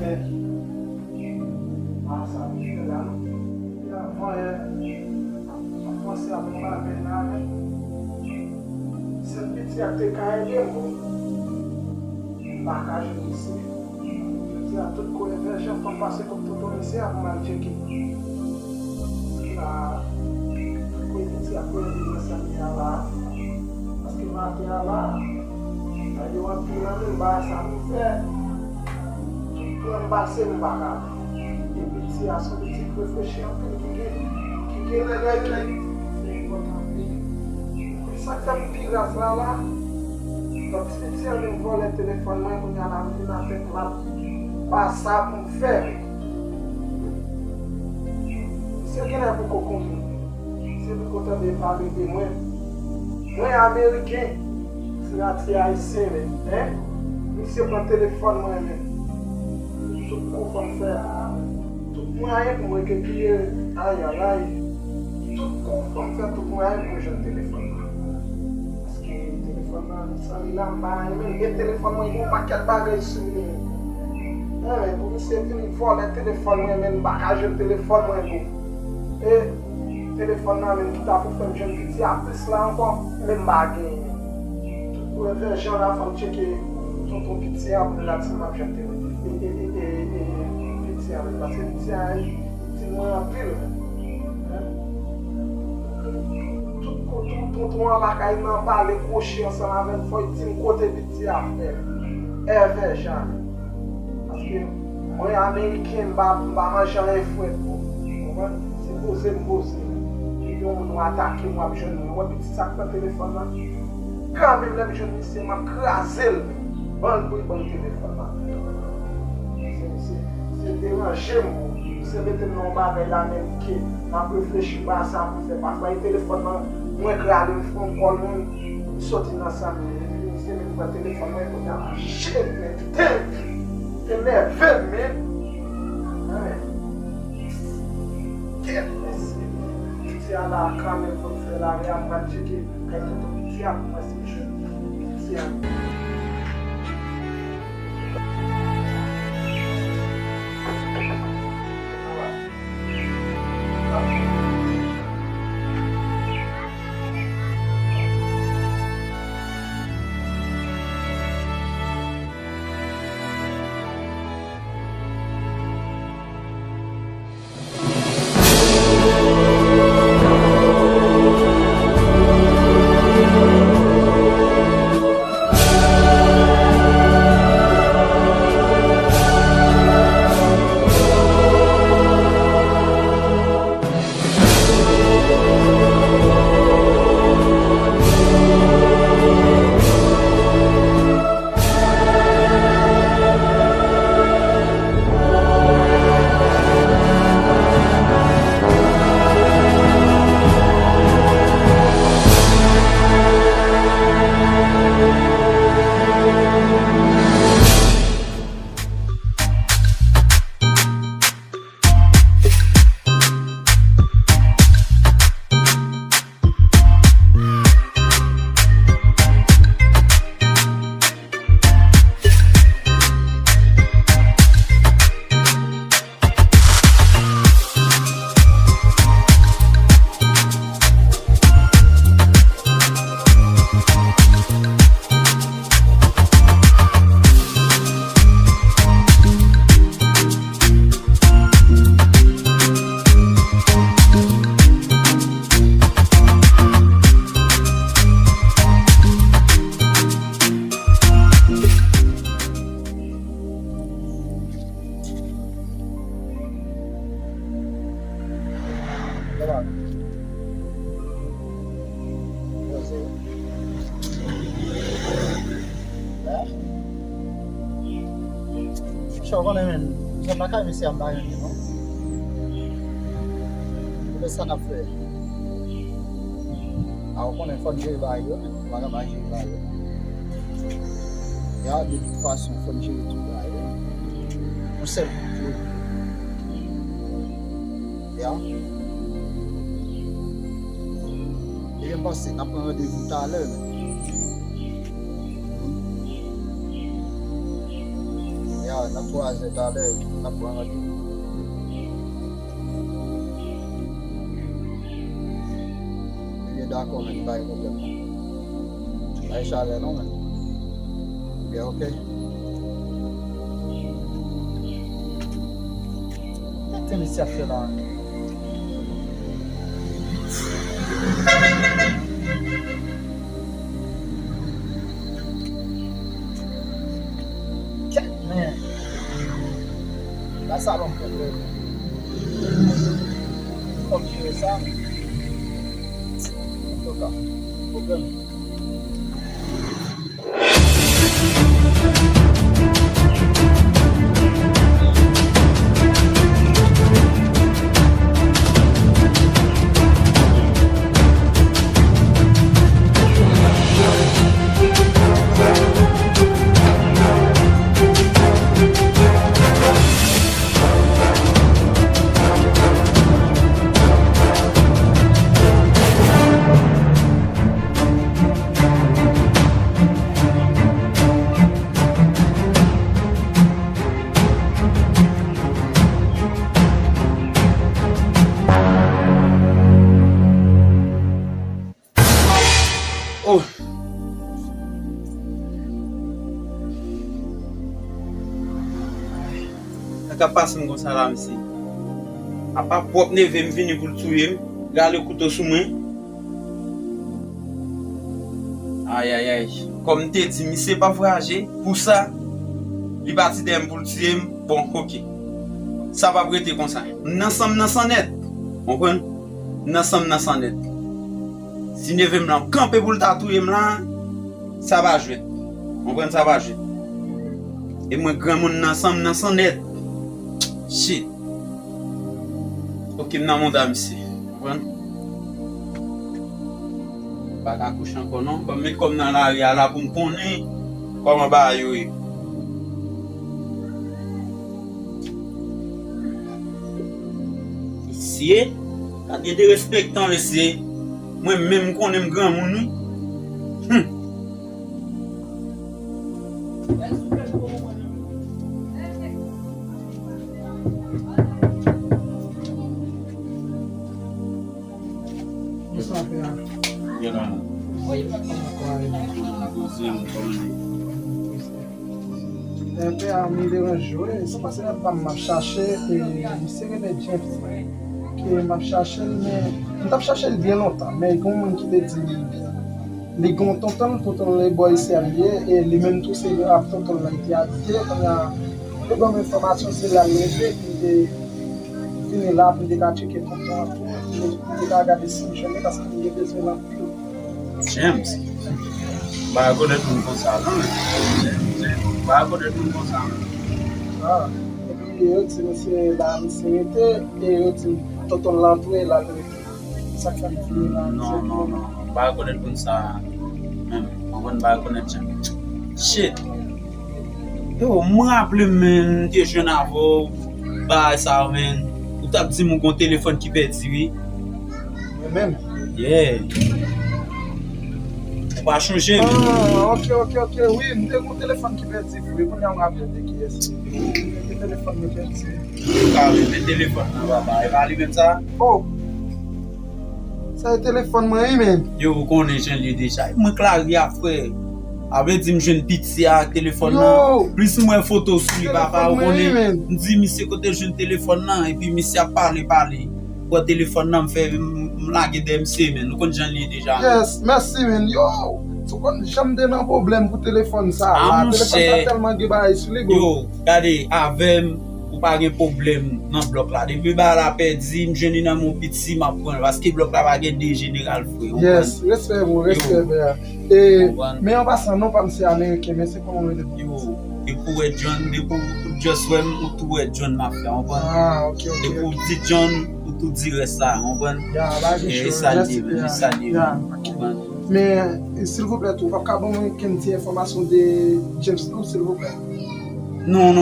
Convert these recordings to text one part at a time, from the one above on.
fait. Ah, ça me fait là. Et avant, on pensait à mon mari. C'est le petit acte carré, marquage ici. Je dis à toute convergence, on passe comme tout le ici avant de checker. La petit après les là. Parce que matin là, il y a un peu de bas, ça me fait. Tout passer le bagage. Et petit à son petit réfléchir un peu qui est là. C'est important. Ça fait pire à ça là. Donc si on me vole le téléphone, moi on a la vie dans tête là. Pas ça pour me faire. C'est qu'il y a beaucoup compris. C'est le côté de parler de moi. Moi américain, c'est la haïtien, hein? Monsieur prend téléphone moi-même. Tout le monde fait. Tout le moyen pour moi que qui aïe. Tout le monde fait tout le moyen pour jouer le téléphone. Parce que le téléphone ça il a pas même le téléphone moi il pas quel bagage sur lui. Mais pour monsieur venir voler le téléphone moi-même bagage le téléphone moi et téléphone là même qui t'a pour faire jeune petit à plus là encore même bagage. Pour faire gens là faut checker ton petit à pour la team m'a jeune téléphone. Et petit avec parce que petit c'est moins en pile. Tout le monde va parler crochet ensemble avec faut dire côté petit à faire. Et jamais. Parce que moi américain va manger un fouet. C'est poser. Et on doit attaquer moi jeune moi petit sac de téléphone là. Quand même les jeunes c'est m'a craser bon téléphone là. C'est déranger moi. C'est mettre mon bagage là même qui m'a réfléchi pas ça pour faire parfois le téléphone là moi grave le fond call même sortir dans ça c'est même pas téléphone moi pour dire shit mais t'es nerveux mais c'est à la quand même pour faire la réapparaître qui quand tout petit à moi c'est Sure, men. Sa maka mi siya bayan niyo. Ito sana fe. Ako ko na fon jey bayo, mga bayo bayo. Ya de toute façon fon jey tout bayo. On sait. Ya. Il est passé, n'a pas rendez-vous tout à l'heure. Ya. ça, dans 3 heures d'aller, on prend un rendez-vous. Il est d'accord, mais pas de problème. Pas chalet, non, mais. Bien, ok. Tem initiative là. Man, that's not a problem. Ok, ça. Ok, problème. Oh. Aka passe comme ça là ici. A pas propre neve me venir pour tuer, garder le couteau sous moi. Aïe aïe aïe. Comme t'es dit, mais c'est pas voyager pour ça. Il parti d'aime pour tuer, bon OK. Ça va prêter comme ça. Nous sommes dans son net. Comprenez? Nous sommes dans son net. Si neve me là camper pour le tatouer là, ça va jouer. Comprenez, ça va jouer. Et moi grand monde ensemble dans son net. Shit. Ok, m'nan mon dame ici. Comprenez? Pas qu'à coucher encore non, mais comme dans la rue là pour me connaître comment ba yo. Ici, quand il y a des respectants ici, moi même qu'on aime grand monde. Pe a mi deranjou, se pase la pa map chache, mi sere de James, ki map chache, mi tap chache l bien lontan, men yon moun ki te di, li gon tonton le boy se alye, e li men tou se ap tonton la iti adye, kon ya, le bon informasyon se la leve, ki de vini la pou de ka cheke tonton atou, ki de ka gade si jone, paske mi de bezwen la pou. James, ba konet moun kon sa nan. Ba konet moun kon sa nan. Ah, e pi yo ti mse la mse e yo ti tonton lantou e la leve. Sa ka li fini la. Non. Ba konet moun sa. Mwen ba konet James. Shit. Yo, mwen rappele men, te jen avou, ba sa men. Ou tap di moun kon telefon ki peti wi. Men? Yeah. Pas changer. Ah, ok, oui, mwen kon telefon ki peti wi, kon yon rappele de ki esi. Mwen telefon me peti wi. Mwen telefon nan baba, e va li men sa? Oh, sa e telefon mwen yi men? Yo, konen jen li deja. Mwen klar li a fwe. Ave di m jen piti a telefon nan. Yo! Plus mwen foto sou li baba, ou Telefon mwen yi konen. men? M di mi se kote jen telefon nan, e pi mi se a parle. Kwa telefon nan m fe, m lage de mse men. Nou kon jen li deja. Yes, merci men. Yo! So kon jam de nan problem pou telefon sa. Ah, mon Telefon sa cher. telman ge ba sou li go. Yo, gade, avem, ou pa gen problem nan blok la. Depi ba la pedi, m jeni nan mon piti, ma pran. Paske blok la va gen de general fwe. Yes, respect moun, respect ver. Men an pasan non pa mse Amerike, men se kon mwen de Yo, de pou e John, de pou just wem ou tou e John ma fè, on pran. Ah, ok. De pou di John, ou tou dire sa, on pran. Ya, la ge E chou, sali, merci. sali. Ya, ok. Men, s'il vous plaît, ou pa ka bon mwen ken ti informasyon de James Lou, s'il vous plaît. Non,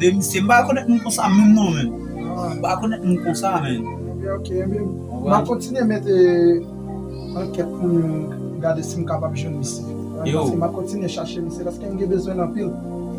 de mi se mba konet moun kon sa men non men. Ah, Mba konet moun kon sa men. ok, men. Ma kontine mette anket pou mwen gade si m kapab joun misi. Yo. Ma kontine chache misi, paske m ge bezwen an pil.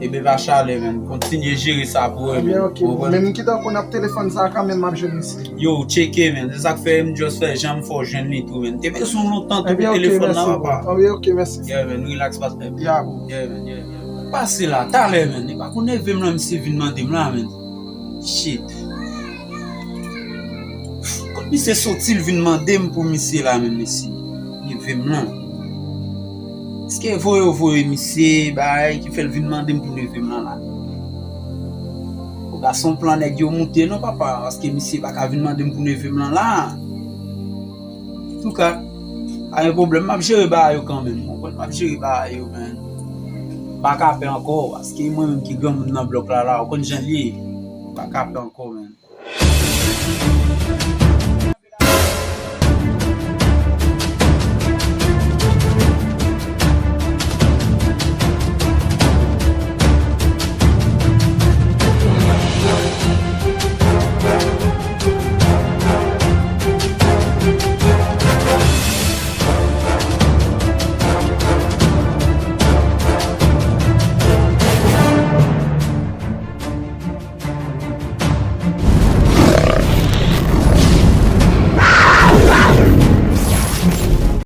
Ebe va chale men, kontinye jere sa pou e Bien, men. ok. Men mwen ki tan kon ap telefon sa quand même map jwen misi. Yo, cheke men, se sak fe m just fe jam fò jen li tou men. Te ve son lontan tou Bien, ok, telefon merci. nan pa. Ah oui, ok, merci. Yeah men, relax pas men. Ya, bon. Yeah men, yeah. Pase la, tale men, e pa konen vem la misi vin mandem la men. Shit. Kon misi sotil vin mandem pou misi la men misi. Ni vem la. Eske voye misi, bay, ki fel vin mandem pou ni vem la. O gason plan neg yo monte non papa, aske misi baka vin mandem pou ni vem la. En tout cas, a yon problem, map jere ba yo kan men. Map jere ba yo men. Baka pe anko, aske mwen men ki gom nan blok la, o kon jan liye. Baka pe anko men.